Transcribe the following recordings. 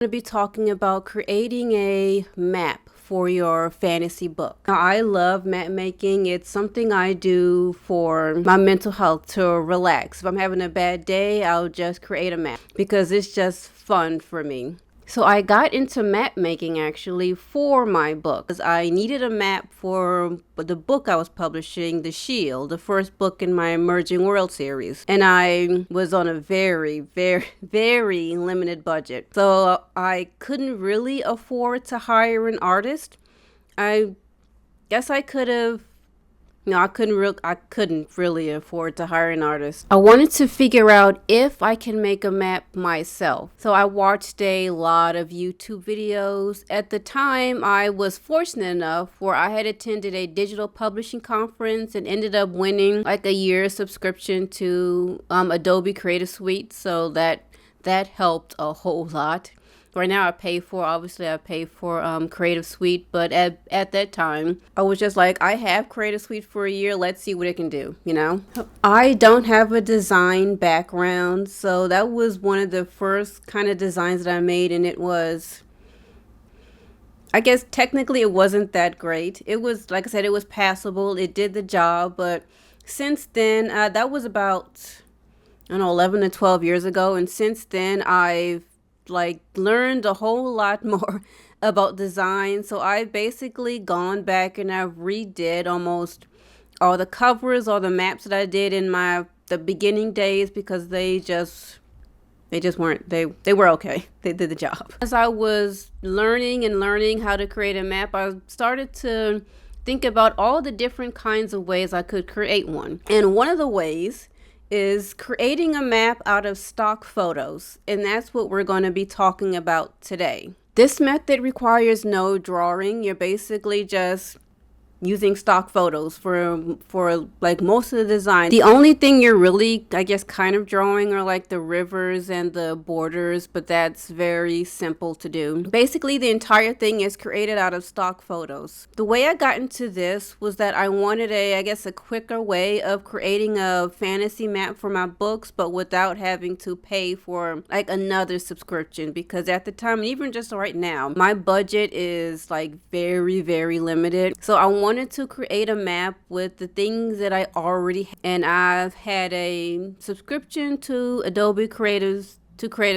To be talking about creating a map for your fantasy book. Now, I love map making. It's something I do for my mental health to relax. If I'm having a bad day, I'll just create a map because it's just fun for me. So I got into map making actually for my book because I needed a map for the book I was publishing, The Shield, the first book in my Emerging World series. And I was on a very, very, very limited budget. So I couldn't really afford to hire an artist. I guess I could have. No, I couldn't really afford to hire an artist. I wanted to figure out if I can make a map myself. So I watched a lot of YouTube videos. At the time, I was fortunate enough where I had attended a digital publishing conference and ended up winning like a year's subscription to Adobe Creative Suite. So that helped a whole lot. Right now I pay for Creative Suite, but at that time I was just like, I have Creative Suite for a year, let's see what it can do, you know? I don't have a design background, so that was one of the first kind of designs that I made, and it was, I guess technically it wasn't that great. It was, like I said, it was passable, it did the job, but since then, that was about, I don't know, 11 to 12 years ago, and since then I've learned a whole lot more about design. So I've basically gone back and I've redid almost all the covers or the maps that I did in the beginning days because they just weren't, they were okay. They did the job. As I was learning how to create a map, I started to think about all the different kinds of ways I could create one. And one of the ways is creating a map out of stock photos, and that's what we're going to be talking about today. This method requires no drawing. You're basically just using stock photos for like most of the design. The only thing you're really, I guess, kind of drawing are like the rivers and the borders, but that's very simple to do. Basically, the entire thing is created out of stock photos. The way I got into this was that I wanted a quicker way of creating a fantasy map for my books, but without having to pay for like another subscription, because at the time, and even just right now, my budget is like very, very limited. So I wanted to create a map with the things that I already have. And I've had a subscription to Adobe Creative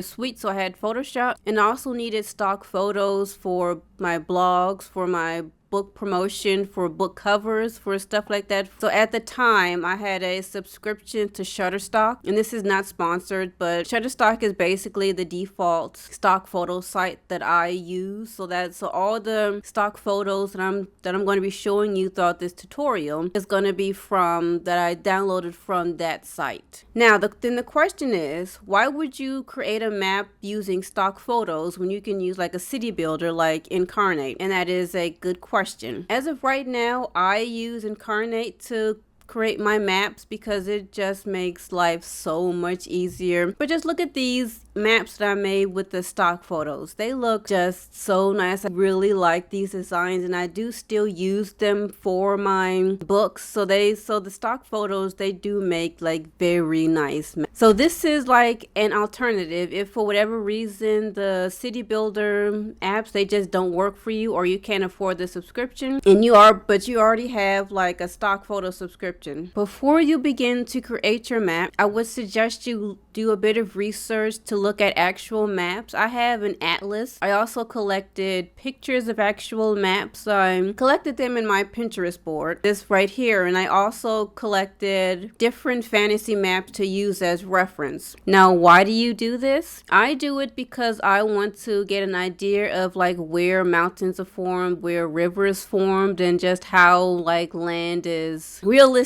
Suite, so I had Photoshop, and I also needed stock photos for my blogs, for my book promotion, for book covers, for stuff like that. So at the time, I had a subscription to Shutterstock, and this is not sponsored, but Shutterstock is basically the default stock photo site that I use. So all the stock photos that I'm going to be showing you throughout this tutorial is going to be that I downloaded from that site. Now, then the question is, why would you create a map using stock photos when you can use like a city builder like Incarnate? And that is a good question. As of right now, I use Incarnate to create my maps because it just makes life so much easier. But just look at these maps that I made with the stock photos. They look just so nice. I really like these designs, and I do still use them for my books. So the stock photos, they do make like very nice maps. So this is like an alternative if for whatever reason the city builder apps, they just don't work for you, or you can't afford the subscription but you already have like a stock photo subscription. Before you begin to create your map, I would suggest you do a bit of research to look at actual maps. I have an atlas. I also collected pictures of actual maps. I collected them in my Pinterest board, this right here, and I also collected different fantasy maps to use as reference. Now, why do you do this? I do it because I want to get an idea of like where mountains are formed, where rivers formed, and just how like land is realistically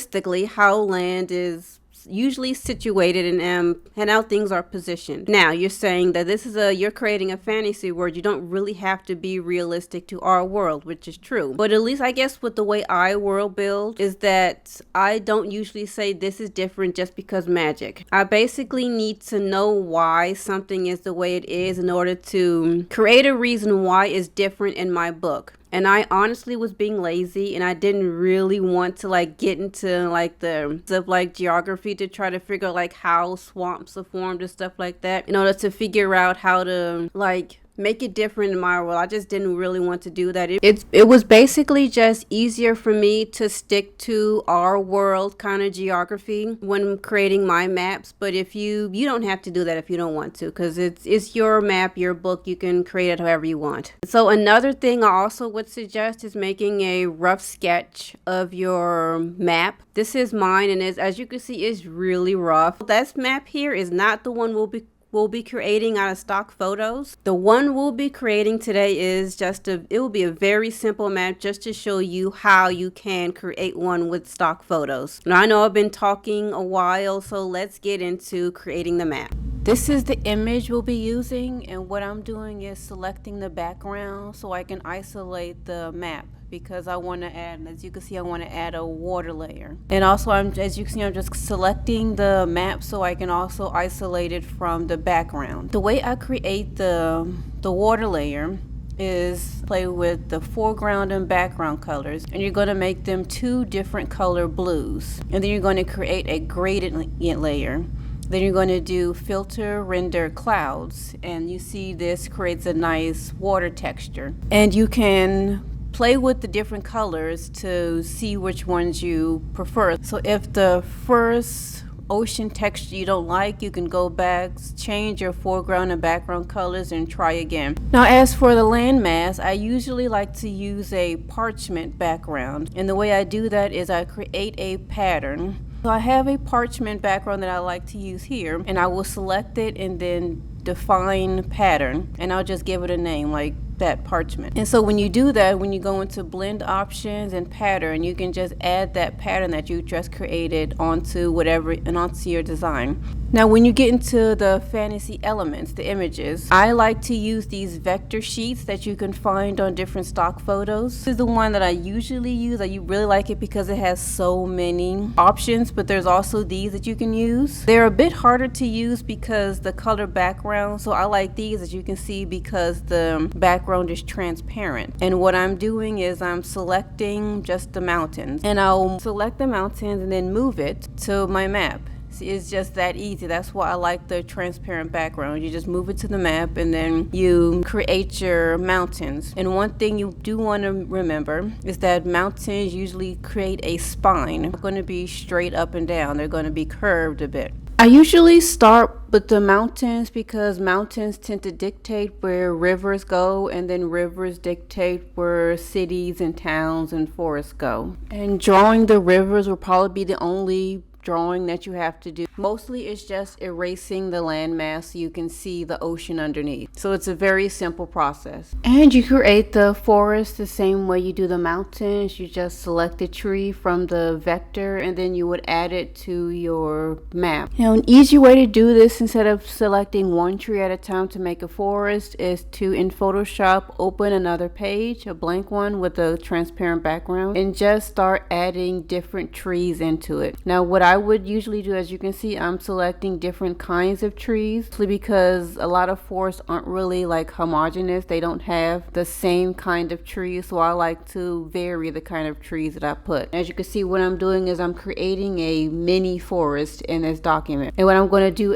usually situated and how things are positioned. Now, you're saying that you're creating a fantasy world. You don't really have to be realistic to our world, which is true. But at least I guess with the way I world build is that I don't usually say this is different just because magic. I basically need to know why something is the way it is in order to create a reason why it's different in my book. And I honestly was being lazy, and I didn't really want to like get into like the stuff like geography to try to figure out like how swamps are formed and stuff like that in order to figure out how to like make it different in my world. I just didn't really want to do that. It was basically just easier for me to stick to our world kind of geography when creating my maps. But if you don't have to do that if you don't want to, because it's your map, your book. You can create it however you want. So another thing I also would suggest is making a rough sketch of your map. This is mine, and as you can see, it's really rough. This map here is not the one we'll be creating out of stock photos. The one we'll be creating today is it will be a very simple map just to show you how you can create one with stock photos. Now I know I've been talking a while, so let's get into creating the map. This is the image we'll be using, and what I'm doing is selecting the background so I can isolate the map, because I want to add, as you can see, I want to add a water layer. And also, as you can see, I'm just selecting the map so I can also isolate it from the background. The way I create the water layer is play with the foreground and background colors, and you're going to make them 2 different color blues. And then you're going to create a gradient layer. Then you're going to do filter, render clouds, and you see this creates a nice water texture. And you can play with the different colors to see which ones you prefer. So if the first ocean texture you don't like, you can go back, change your foreground and background colors, and try again. Now as for the landmass, I usually like to use a parchment background, and the way I do that is I create a pattern. So I have a parchment background that I like to use here, and I will select it and then define pattern, and I'll just give it a name like that parchment. And so when you do that, when you go into blend options and pattern, you can just add that pattern that you just created onto whatever and onto your design. Now when you get into the fantasy elements, the images, I like to use these vector sheets that you can find on different stock photos. This is the one that I usually use. I really like it because it has so many options, but there's also these that you can use. They're a bit harder to use because the color background, so I like these, as you can see, because the background is transparent. And what I'm doing is I'm selecting just the mountains, and I'll select the mountains and then move it to my map. See, it's just that easy. That's why I like the transparent background. You just move it to the map and then you create your mountains. And one thing you do want to remember is that mountains usually create a spine. They're going to be straight up and down. They're going to be curved a bit. I usually start with the mountains because mountains tend to dictate where rivers go, and then rivers dictate where cities and towns and forests go. And drawing the rivers will probably be the only drawing that you have to do. Mostly it's just erasing the landmass so you can see the ocean underneath. So it's a very simple process. And you create the forest the same way you do the mountains. You just select a tree from the vector and then you would add it to your map. Now an easy way to do this, instead of selecting one tree at a time to make a forest, is to, in Photoshop, open another page, a blank one with a transparent background, and just start adding different trees into it. Now what I would usually do, as you can see, I'm selecting different kinds of trees, because a lot of forests aren't really like homogeneous. They don't have the same kind of trees, so I like to vary the kind of trees that I put. As you can see, what I'm doing is I'm creating a mini forest in this document. And what I'm going to do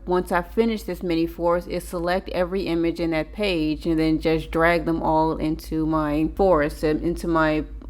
once I finish this mini forest is select every image in that page and then just drag them all into my forest and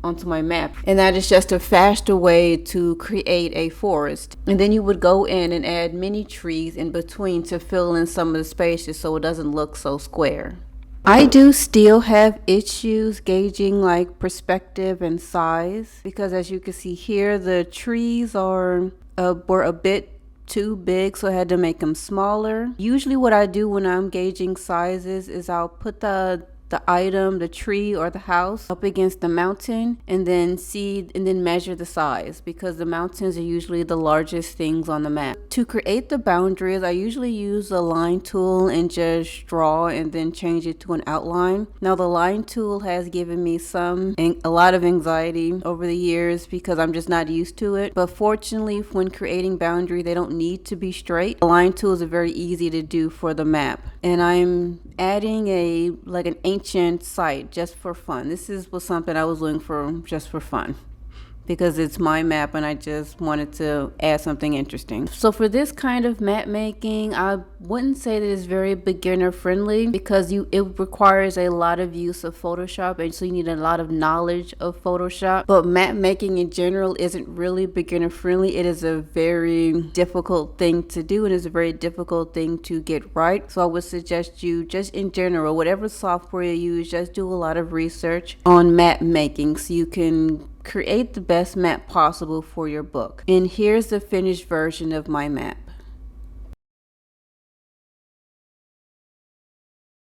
onto my map. And that is just a faster way to create a forest. And then you would go in and add mini trees in between to fill in some of the spaces so it doesn't look so square. I do still have issues gauging like perspective and size, because as you can see here, the trees were a bit too big, so I had to make them smaller. Usually what I do when I'm gauging sizes is I'll put the item, the tree or the house, up against the mountain and then measure the size, because the mountains are usually the largest things on the map. To create the boundaries, I usually use the line tool and just draw and then change it to an outline. Now the line tool has given me a lot of anxiety over the years because I'm just not used to it, but fortunately when creating boundaries, they don't need to be straight. The line tools are very easy to do for the map. And I'm adding an ancient site just for fun. This was something I was doing just for fun. because it's my map and I just wanted to add something interesting. So for this kind of map making, I wouldn't say that it's very beginner friendly because it requires a lot of use of Photoshop, and so you need a lot of knowledge of Photoshop. But map making in general isn't really beginner friendly. It is a very difficult thing to do, and it's a very difficult thing to get right. So I would suggest you just in general, whatever software you use, just do a lot of research on map making so you can create the best map possible for your book. And here's the finished version of my map.